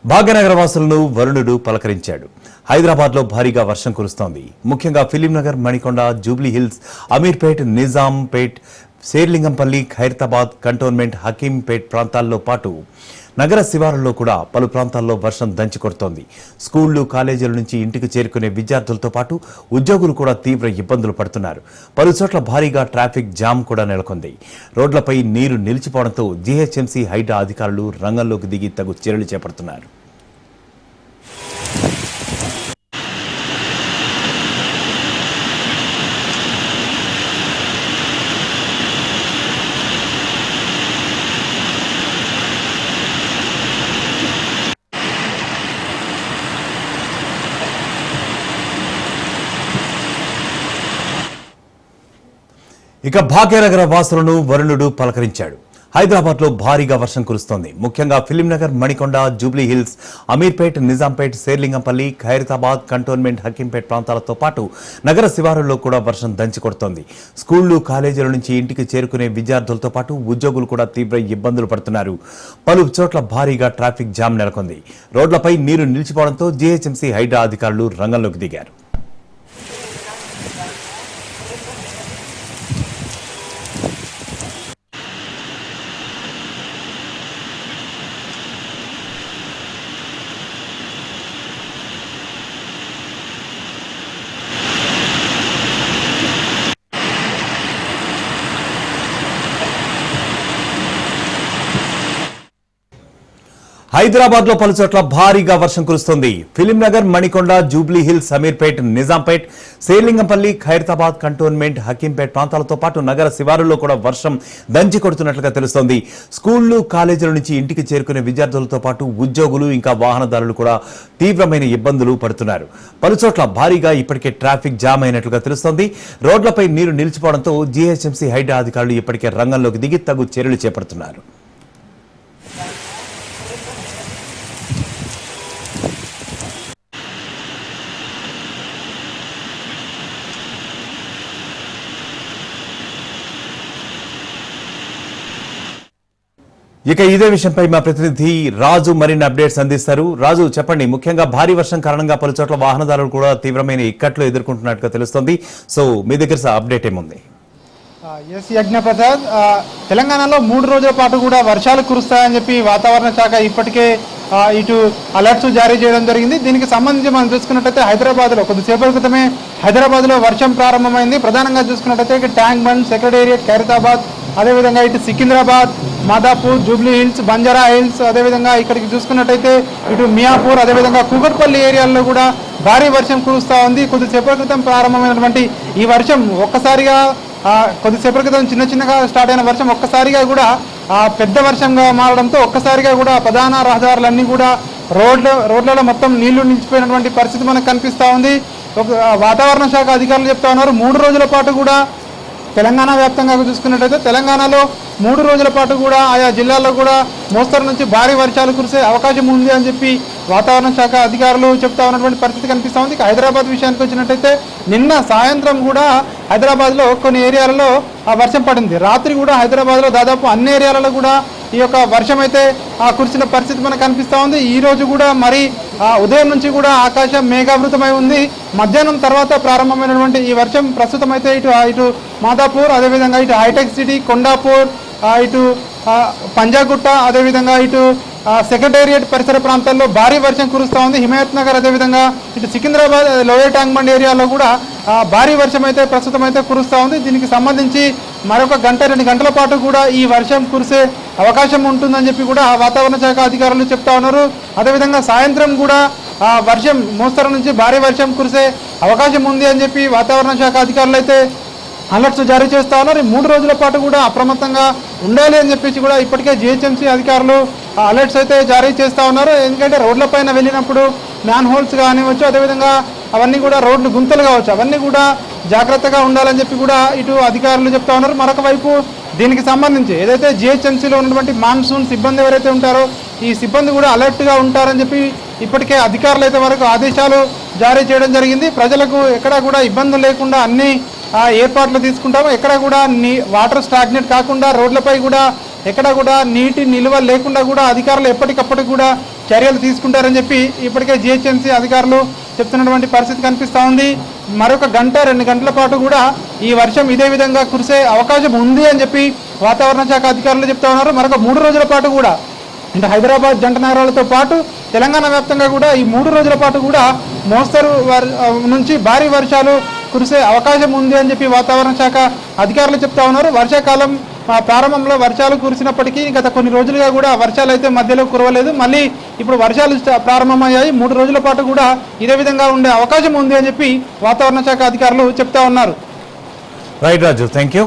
భాగ్యనగర వాసులను వరుణుడు పలకరించాడు. హైదరాబాద్లో భారీగా వర్షం కురుస్తోంది. ముఖ్యంగా Film Nagar, Manikonda, Jubilee hills, Ameerpet, Nizampet, Serilingampally, Khairatabad, cantonment, Hakimpet ప్రాంతాల్లో పాటు నగర శివారుల్లో కూడా పలు ప్రాంతాల్లో వర్షం దంచి కొడుతోంది. స్కూళ్లు, కాలేజీల నుంచి ఇంటికి చేరుకునే విద్యార్థులతో పాటు ఉద్యోగులు కూడా తీవ్ర ఇబ్బందులు పడుతున్నారు. పలు చోట్ల భారీగా ట్రాఫిక్ జామ్ కూడా నెలకొంది. రోడ్లపై నీరు నిలిచిపోవడంతో జీహెచ్ఎంసీ, హైడ్రా అధికారులు రంగంలోకి దిగి తగు చర్యలు చేపడుతున్నారు. ఇక భాగ్యనగర వాసులను వరుణుడు పలకరించాడు. హైదరాబాద్లో భారీగా వర్షం కురుస్తోంది. ముఖ్యంగా Film Nagar, Manikonda, Jubilee hills, Ameerpet, Nizampet, Serilingampally, Khairatabad, cantonment, Hakimpet ప్రాంతాలతో పాటు నగర శివారుల్లో కూడా వర్షం దంచి కొడుతోంది. స్కూళ్లు, కాలేజీల నుంచి ఇంటికి చేరుకునే విద్యార్థులతో పాటు ఉద్యోగులు కూడా తీవ్ర ఇబ్బందులు పడుతున్నారు. పలు చోట్ల భారీగా ట్రాఫిక్ జామ్ నెలకొంది. రోడ్లపై నీరు నిలిచిపోవడంతో జీహెచ్ఎంసీ, హైడ్రా అధికారులు రంగంలోకి దిగారు. హైదరాబాద్ లో పలు చోట్ల భారీగా వర్షం కురుస్తోంది. Film Nagar, Manikonda, Jubilee hills, Ameerpet, Nizampet, Serilingampally, Khairatabad, cantonment, Hakimpet ప్రాంతాలతో పాటు నగర శివారుల్లో కూడా వర్షం దంచి కొడుతున్నట్లుగా తెలుస్తోంది. స్కూళ్లు, కాలేజీల నుంచి ఇంటికి చేరుకునే విద్యార్థులతో పాటు ఉద్యోగులు ఇంకా వాహనదారులు కూడా తీవ్రమైన ఇబ్బందులు పడుతున్నారు. పలు చోట్ల భారీగా ఇప్పటికే ట్రాఫిక్ జామ్ అయినట్లుగా తెలుస్తోంది. రోడ్లపై నీరు నిలిచిపోవడంతో జీహెచ్ఎంసీ, హైడ్రా అధికారులు ఇప్పటికే రంగంలోకి దిగి తగు చర్యలు చేపడుతున్నారు. ఇక ఇదే విషయంపై మా ప్రతినిధి రాజు మరిన్ని అప్డేట్స్ అందిస్తారు. రాజు, చెప్పండి. ముఖ్యంగా భారీ వర్షం కారణంగా పలు చోట్ల వాహనదారులు కూడా తీవ్రమైన ఇక్కట్లు ఎదుర్కొంటున్నట్టుగా తెలుస్తోంది. సో మీ దగ్గర అప్డేట్ ఏముంది? ఎస్ యజ్ఞప్రసాద్, తెలంగాణలో 3 రోజుల పాటు కూడా వర్షాలు కురుస్తాయని చెప్పి వాతావరణ శాఖ ఇప్పటికే ఇటు అలర్ట్స్ జారీ చేయడం జరిగింది. దీనికి సంబంధించి మనం చూసుకున్నట్టయితే హైదరాబాద్లో కొద్దిసేపటి క్రితమే హైదరాబాద్లో వర్షం ప్రారంభమైంది. ప్రధానంగా చూసుకున్నట్టయితే ట్యాంక్ బండ్, సెక్రటేరియట్, ఖైరతాబాద్, అదేవిధంగా ఇటు Secunderabad, Madhapur, Jubilee hills, Banjara hills, అదేవిధంగా ఇక్కడికి చూసుకున్నట్టయితే ఇటు మియాపూర్, అదేవిధంగా కూకట్పల్లి ఏరియాల్లో కూడా భారీ వర్షం కురుస్తూ ఉంది. కొద్దిసేపటి క్రితం ప్రారంభమైనటువంటి ఈ వర్షం ఒక్కసారిగా కొద్దిసేపటి క్రితం చిన్నగా స్టార్ట్ అయిన వర్షం ఒక్కసారిగా కూడా పెద్ద వర్షంగా మారడంతో ఒక్కసారిగా కూడా ప్రధాన రహదారులన్నీ కూడా రోడ్లలో మొత్తం నీళ్లు నిలిచిపోయినటువంటి పరిస్థితి మనకు కనిపిస్తూ ఉంది. వాతావరణ శాఖ అధికారులు చెప్తా ఉన్నారు 3 రోజుల పాటు కూడా తెలంగాణ వ్యాప్తంగా చూసుకున్నట్టయితే తెలంగాణలో 3 రోజుల పాటు కూడా ఆయా జిల్లాల్లో కూడా మోస్తరు నుంచి భారీ వర్షాలు కురిసే అవకాశం ఉంది అని చెప్పి వాతావరణ శాఖ అధికారులు చెప్తా ఉన్నటువంటి పరిస్థితి కనిపిస్తూ ఉంది. హైదరాబాద్ విషయానికి వచ్చినట్టయితే నిన్న సాయంత్రం కూడా హైదరాబాద్లో కొన్ని ఏరియాలలో వర్షం పడింది. రాత్రి కూడా హైదరాబాద్లో దాదాపు అన్ని ఏరియాలలో కూడా ఈ యొక్క వర్షం అయితే కురిసిన పరిస్థితి మనకు కనిపిస్తూ ఉంది. ఈ రోజు కూడా మరి ఉదయం నుంచి కూడా ఆకాశం మేఘావృతమై ఉంది. మధ్యాహ్నం తర్వాత ప్రారంభమైనటువంటి ఈ వర్షం ప్రస్తుతం అయితే ఇటు మాదాపూర్, అదేవిధంగా ఇటు హైటెక్ సిటీ, కొండాపూర్, ఇటు పంజాగుట్ట, అదేవిధంగా ఇటు సెక్రటేరియట్ పరిసర ప్రాంతాల్లో భారీ వర్షం కురుస్తూ ఉంది. హిమాయత్ నగర్, అదేవిధంగా ఇటు సికింద్రాబాద్, లోయర్ ట్యాంక్ బండ్ ఏరియాలో కూడా భారీ వర్షం అయితే ప్రస్తుతం అయితే కురుస్తూ ఉంది. దీనికి సంబంధించి మరొక 2 గంటల పాటు కూడా ఈ వర్షం కురిసే అవకాశం ఉంటుందని చెప్పి కూడా వాతావరణ శాఖ అధికారులు చెప్తా ఉన్నారు. అదేవిధంగా సాయంత్రం కూడా వర్షం మోస్తరు నుంచి భారీ వర్షం కురిసే అవకాశం ఉంది అని చెప్పి వాతావరణ శాఖ అధికారులు అయితే అలర్ట్స్ జారీ చేస్తూ ఉన్నారు. 3 రోజుల పాటు కూడా అప్రమత్తంగా ఉండాలి అని చెప్పేసి కూడా ఇప్పటికే జీహెచ్ఎంసీ అధికారులు అలర్ట్స్ అయితే జారీ చేస్తూ ఉన్నారు. ఎందుకంటే రోడ్లపైన వెళ్ళినప్పుడు మ్యాన్ హోల్స్ కానివచ్చు, అదేవిధంగా అవన్నీ కూడా రోడ్లు గుంతలు కావచ్చు, అవన్నీ కూడా జాగ్రత్తగా ఉండాలని చెప్పి కూడా ఇటు అధికారులు చెప్తా ఉన్నారు. మరొక వైపు దీనికి సంబంధించి ఏదైతే జీహెచ్ఎంసీలో ఉన్నటువంటి మాన్సూన్ సిబ్బంది ఎవరైతే ఉంటారో ఈ సిబ్బంది కూడా అలర్ట్గా ఉంటారని చెప్పి ఇప్పటికే అధికారులు అయితే వరకు ఆదేశాలు జారీ చేయడం జరిగింది. ప్రజలకు ఎక్కడా కూడా ఇబ్బందులు లేకుండా అన్ని ఏర్పాట్లు తీసుకుంటాము. ఎక్కడ కూడా వాటర్ స్టాగ్నేట్ కాకుండా రోడ్లపై కూడా ఎక్కడ కూడా నీటి నిల్వ లేకుండా కూడా అధికారులు ఎప్పటికప్పుడు కూడా చర్యలు తీసుకుంటారని చెప్పి ఇప్పటికే జిహెచ్ఎంసీ అధికారులు చెప్తున్నటువంటి పరిస్థితి కనిపిస్తూ ఉంది. మరొక గంట 2 గంటల పాటు కూడా ఈ వర్షం ఇదే విధంగా కురిసే అవకాశం ఉంది అని చెప్పి వాతావరణ శాఖ అధికారులు చెప్తా ఉన్నారు. మరొక 3 రోజుల పాటు కూడా అంటే హైదరాబాద్ జంట నగరాలతో పాటు తెలంగాణ వ్యాప్తంగా కూడా ఈ 3 రోజుల పాటు కూడా మోస్తరు నుంచి భారీ వర్షాలు కురిసే అవకాశం ఉంది అని చెప్పి వాతావరణ శాఖ అధికారులు చెప్తా ఉన్నారు. వర్షాకాలం ప్రారంభంలో వర్షాలు కురిసినప్పటికీ గత కొన్ని రోజులుగా కూడా వర్షాలు అయితే మధ్యలో కురవలేదు. మళ్ళీ ఇప్పుడు వర్షాలు ప్రారంభమయ్యాయి. 3 రోజుల పాటు కూడా ఇదే విధంగా ఉండే అవకాశం ఉంది అని చెప్పి వాతావరణ శాఖ అధికారులు చెప్తా ఉన్నారు. Right Raju, thank you.